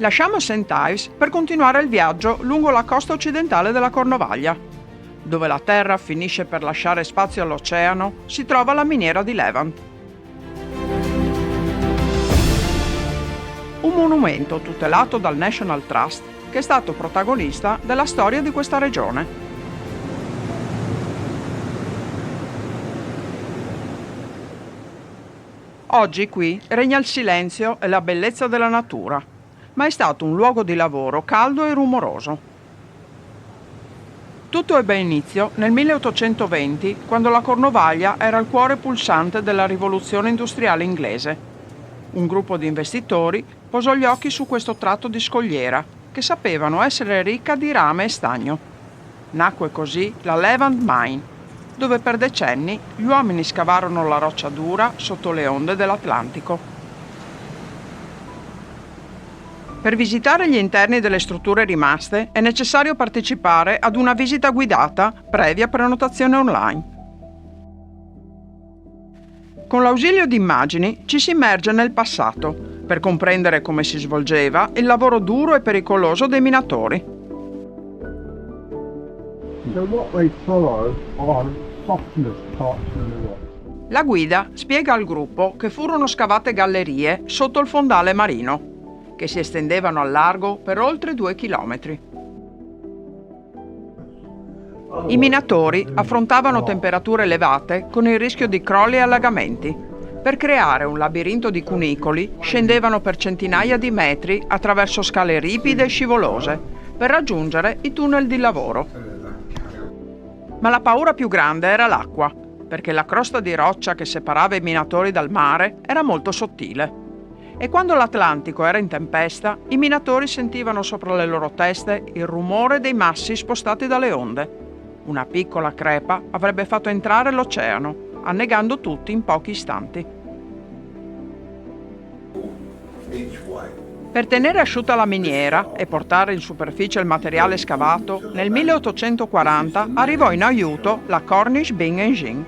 Lasciamo St. Ives per continuare il viaggio lungo la costa occidentale della Cornovaglia. Dove la terra finisce per lasciare spazio all'oceano, si trova la miniera di Levant. Un monumento tutelato dal National Trust che è stato protagonista della storia di questa regione. Oggi qui regna il silenzio e la bellezza della natura, ma è stato un luogo di lavoro caldo e rumoroso. Tutto ebbe inizio nel 1820, quando la Cornovaglia era il cuore pulsante della rivoluzione industriale inglese. Un gruppo di investitori posò gli occhi su questo tratto di scogliera, che sapevano essere ricca di rame e stagno. Nacque così la Levant Mine, dove per decenni gli uomini scavarono la roccia dura sotto le onde dell'Atlantico. Per visitare gli interni delle strutture rimaste è necessario partecipare ad una visita guidata previa prenotazione online. Con l'ausilio di immagini ci si immerge nel passato per comprendere come si svolgeva il lavoro duro e pericoloso dei minatori. La guida spiega al gruppo che furono scavate gallerie sotto il fondale marino, che si estendevano al largo per oltre 2 chilometri. I minatori affrontavano temperature elevate con il rischio di crolli e allagamenti. Per creare un labirinto di cunicoli scendevano per centinaia di metri attraverso scale ripide e scivolose per raggiungere i tunnel di lavoro. Ma la paura più grande era l'acqua, perché la crosta di roccia che separava i minatori dal mare era molto sottile. E quando l'Atlantico era in tempesta, i minatori sentivano sopra le loro teste il rumore dei massi spostati dalle onde. Una piccola crepa avrebbe fatto entrare l'oceano, annegando tutti in pochi istanti. Per tenere asciutta la miniera e portare in superficie il materiale scavato, nel 1840 arrivò in aiuto la Cornish Bin Engine,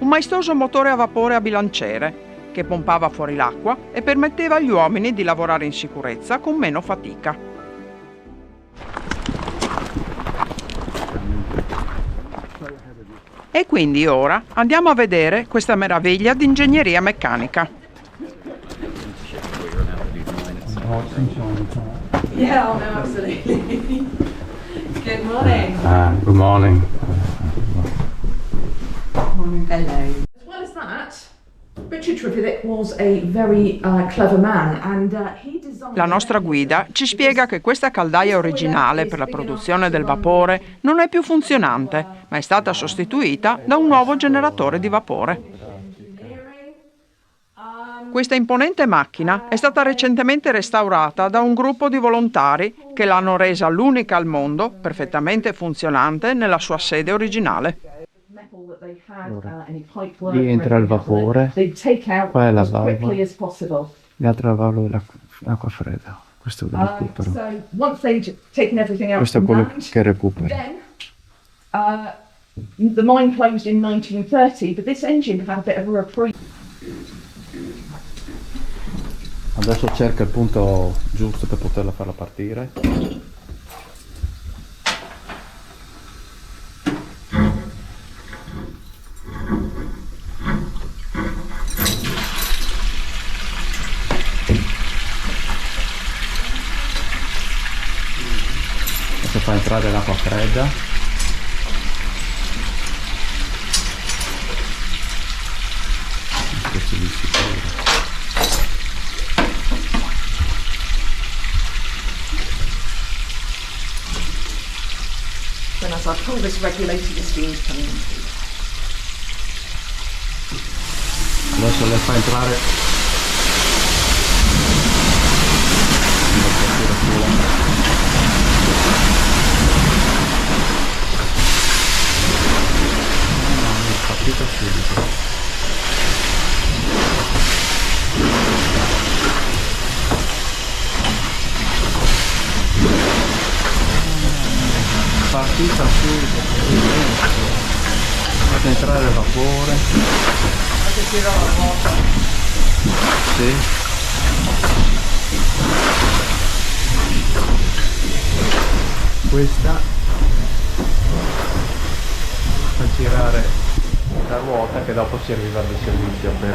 un maestoso motore a vapore a bilanciere che pompava fuori l'acqua e permetteva agli uomini di lavorare in sicurezza con meno fatica. E quindi ora andiamo a vedere questa meraviglia di ingegneria meccanica. Yeah, oh no, absolutely. Good morning. Good morning. Hello. As well as that, Richard Trevithick was a very clever man and he designed... La nostra guida ci spiega che questa caldaia originale per la produzione del vapore non è più funzionante, ma è stata sostituita da un nuovo generatore di vapore. Questa imponente macchina è stata recentemente restaurata da un gruppo di volontari che l'hanno resa l'unica al mondo perfettamente funzionante nella sua sede originale. Allora, lì entra il vapore, qua è la valvola, l'altra valvola è l'acqua fredda, questo è il recupero. Questo è quello che recupera. The mine closed in 1930, but this engine had a bit of a reprieve. Adesso cerca il punto giusto per poterla farla partire. Adesso fa entrare l'acqua fredda. Questo di sicuro. Then as I pull this regulator, the steam's coming in. Adesso le fa entrare partita subito. Partita subito, fate entrare il vapore. Fate tirare la ruota. Sì. Questa fa girare la ruota che dopo serviva di servizio per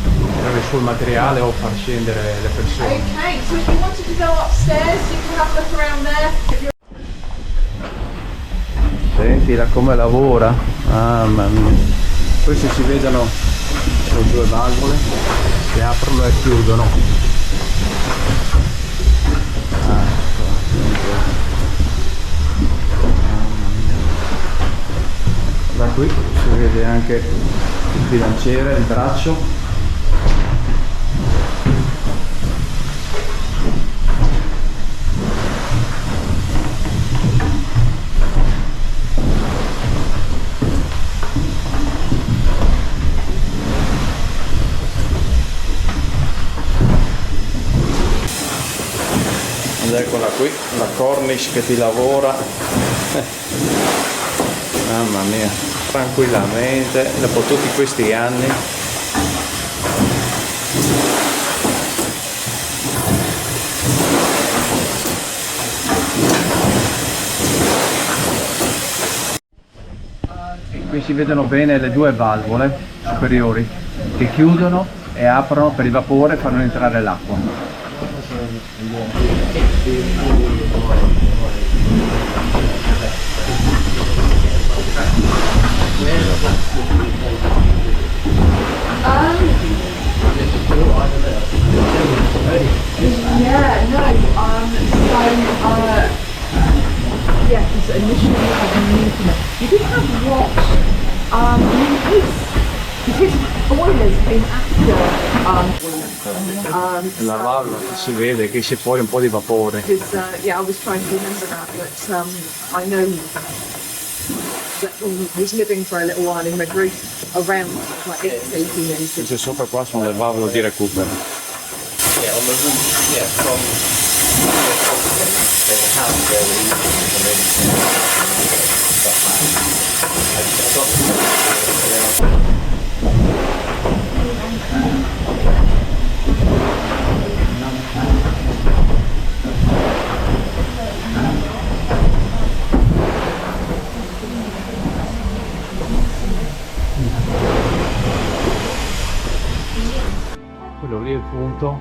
tirare sul materiale o far scendere le persone. Okay, so if you wanted to go upstairs, you can have a look around there. Sentila come lavora, mamma mia. Queste si vedono le due valvole che aprono e chiudono. Da qui si vede anche il bilanciere, il braccio. Ed eccola qui, la cornice che ti lavora. Mamma mia, tranquillamente, dopo tutti questi anni. Qui si vedono bene le due valvole superiori che chiudono e aprono per il vapore e fanno entrare l'acqua. Yeah, no, yeah, because initially we had a new connect. You did have what, his boilers came after, La valvola si vede che c'è fuori un po' di vapore. yeah, I was trying to remember that, but I know that when he was living for a little while in Madrid, around like 1880. Queste sopra qua sono le valvole di recupero. Yeah, on the roof, yeah, from there's a house there where you can really see stuff like that. Quello lì è il punto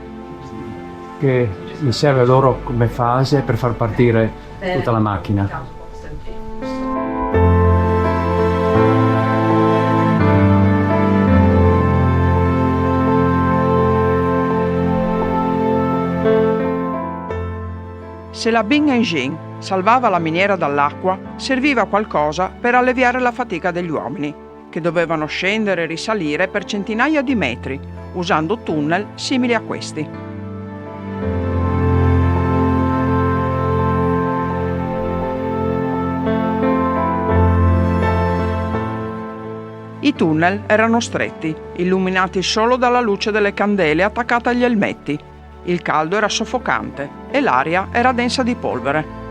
che mi serve loro come fase per far partire tutta la macchina. Se la Bing Engine salvava la miniera dall'acqua, serviva a qualcosa per alleviare la fatica degli uomini, che dovevano scendere e risalire per centinaia di metri, usando tunnel simili a questi. I tunnel erano stretti, illuminati solo dalla luce delle candele attaccate agli elmetti. Il caldo era soffocante e l'aria era densa di polvere.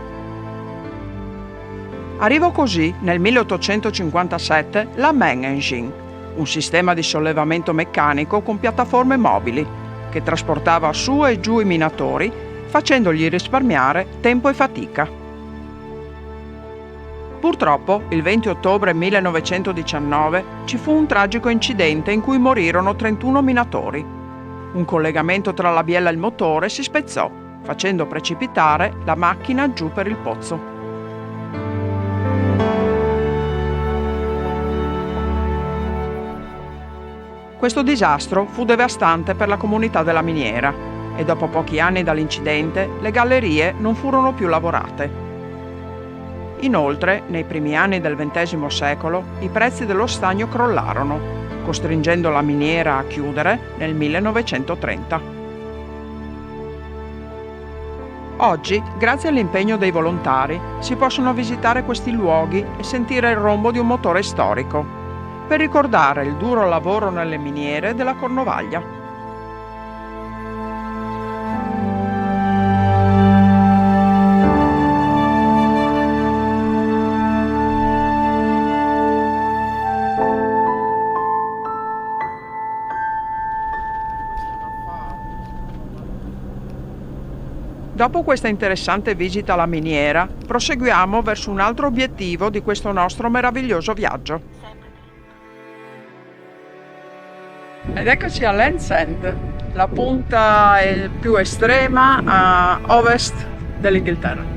Arrivò così nel 1857 la Main Engine, un sistema di sollevamento meccanico con piattaforme mobili che trasportava su e giù i minatori, facendogli risparmiare tempo e fatica. Purtroppo, il 20 ottobre 1919 ci fu un tragico incidente in cui morirono 31 minatori. Un collegamento tra la biella e il motore si spezzò, facendo precipitare la macchina giù per il pozzo. Questo disastro fu devastante per la comunità della miniera e dopo pochi anni dall'incidente le gallerie non furono più lavorate. Inoltre, nei primi anni del XX secolo, i prezzi dello stagno crollarono, costringendo la miniera a chiudere nel 1930. Oggi, grazie all'impegno dei volontari, si possono visitare questi luoghi e sentire il rombo di un motore storico, per ricordare il duro lavoro nelle miniere della Cornovaglia. Dopo questa interessante visita alla miniera, proseguiamo verso un altro obiettivo di questo nostro meraviglioso viaggio. Ed eccoci a Land's End, la punta più estrema a ovest dell'Inghilterra.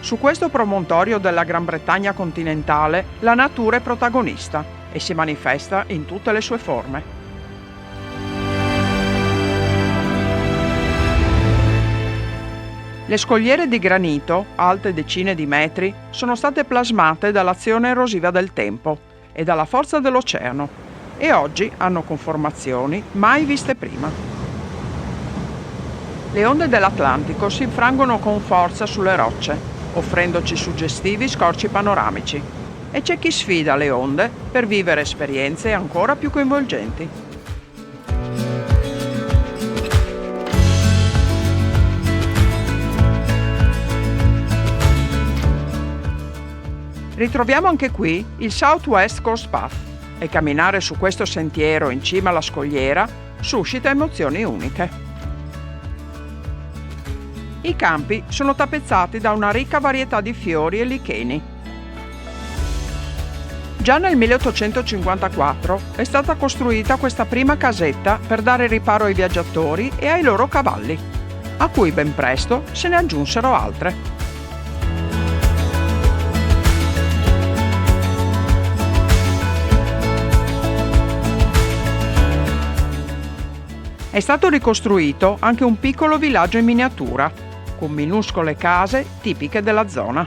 Su questo promontorio della Gran Bretagna continentale la natura è protagonista e si manifesta in tutte le sue forme. Le scogliere di granito, alte decine di metri, sono state plasmate dall'azione erosiva del tempo e dalla forza dell'oceano e oggi hanno conformazioni mai viste prima. Le onde dell'Atlantico si infrangono con forza sulle rocce, offrendoci suggestivi scorci panoramici, e c'è chi sfida le onde per vivere esperienze ancora più coinvolgenti. Ritroviamo anche qui il South West Coast Path e camminare su questo sentiero in cima alla scogliera suscita emozioni uniche. I campi sono tappezzati da una ricca varietà di fiori e licheni. Già nel 1854 è stata costruita questa prima casetta per dare riparo ai viaggiatori e ai loro cavalli, a cui ben presto se ne aggiunsero altre. È stato ricostruito anche un piccolo villaggio in miniatura, con minuscole case tipiche della zona.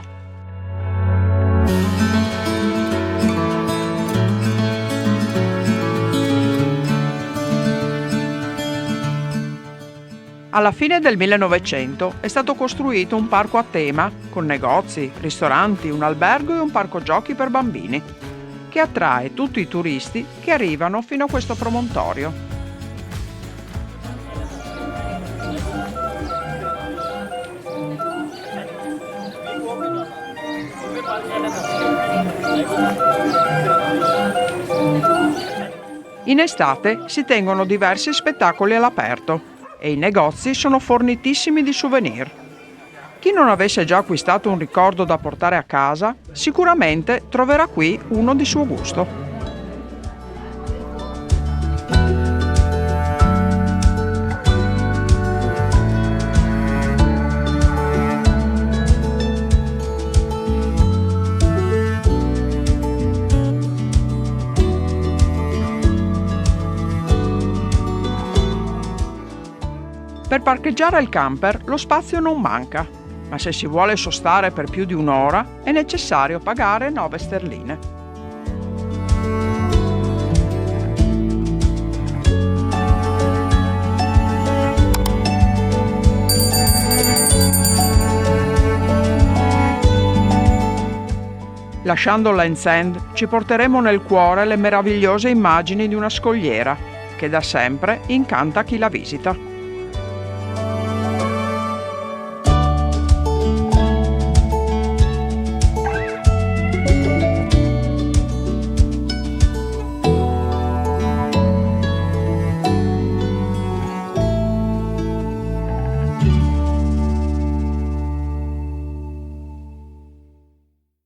Alla fine del 1900 è stato costruito un parco a tema con negozi, ristoranti, un albergo e un parco giochi per bambini, che attrae tutti i turisti che arrivano fino a questo promontorio. In estate si tengono diversi spettacoli all'aperto e i negozi sono fornitissimi di souvenir. Chi non avesse già acquistato un ricordo da portare a casa, sicuramente troverà qui uno di suo gusto. Per parcheggiare il camper lo spazio non manca, ma se si vuole sostare per più di un'ora è necessario pagare 9 sterline. Lasciando Land's End ci porteremo nel cuore le meravigliose immagini di una scogliera che da sempre incanta chi la visita.